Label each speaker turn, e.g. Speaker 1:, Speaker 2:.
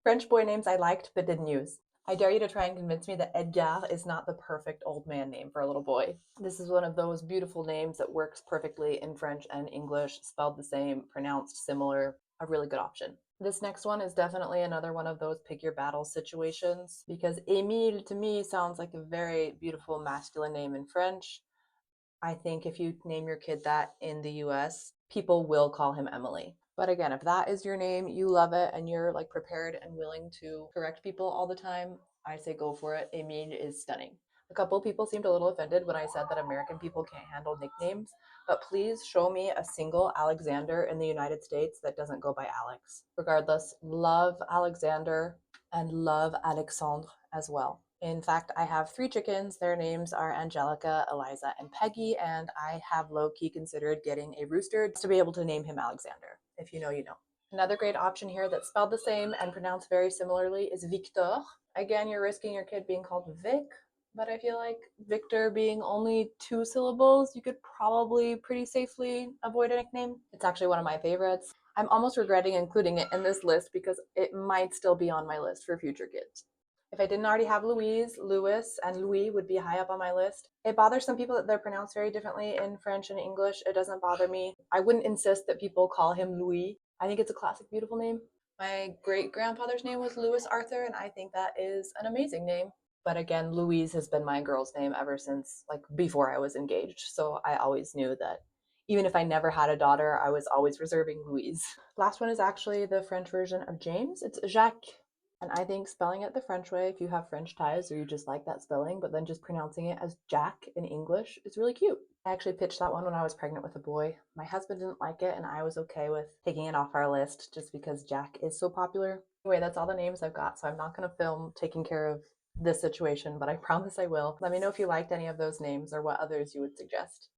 Speaker 1: French boy names I liked but didn't use. I dare you to try and convince me that Edgar is not the perfect old man name for a little boy. This is one of those beautiful names that works perfectly in French and English, spelled the same, pronounced similar, a really good option. This next one is definitely another one of those pick your battles situations because Émile to me sounds like a very beautiful masculine name in French. I think if you name your kid that in the US, people will call him Emily. But again, if that is your name, you love it, and you're like prepared and willing to correct people all the time, I say go for it. Emile is stunning. A couple people seemed a little offended when I said that American people can't handle nicknames, but please show me a single Alexander in the United States that doesn't go by Alex. Regardless, love Alexander and love Alexandre as well. In fact, I have 3 chickens. Their names are Angelica, Eliza, and Peggy, and I have low key considered getting a rooster to be able to name him Alexander. If you know, you know. Another great option here that's spelled the same and pronounced very similarly is Victor. Again, you're risking your kid being called Vic, but I feel like Victor being only 2 syllables, you could probably pretty safely avoid a nickname. It's actually one of my favorites. I'm almost regretting including it in this list because it might still be on my list for future kids. If I didn't already have Louise, Louis, and Louis would be high up on my list. It bothers some people that they're pronounced very differently in French and English. It doesn't bother me. I wouldn't insist that people call him Louis. I think it's a classic, beautiful name. My great grandfather's name was Louis Arthur, and I think that is an amazing name. But again, Louise has been my girl's name ever since, like, before I was engaged. So I always knew that even if I never had a daughter, I was always reserving Louise. Last one is actually the French version of James. It's Jacques. And I think spelling it the French way, if you have French ties or you just like that spelling, but then just pronouncing it as Jack in English is really cute. I actually pitched that one when I was pregnant with a boy. My husband didn't like it, and I was okay with taking it off our list just because Jack is so popular. Anyway, that's all the names I've got, so I'm not going to film taking care of this situation, but I promise I will. Let me know if you liked any of those names or what others you would suggest.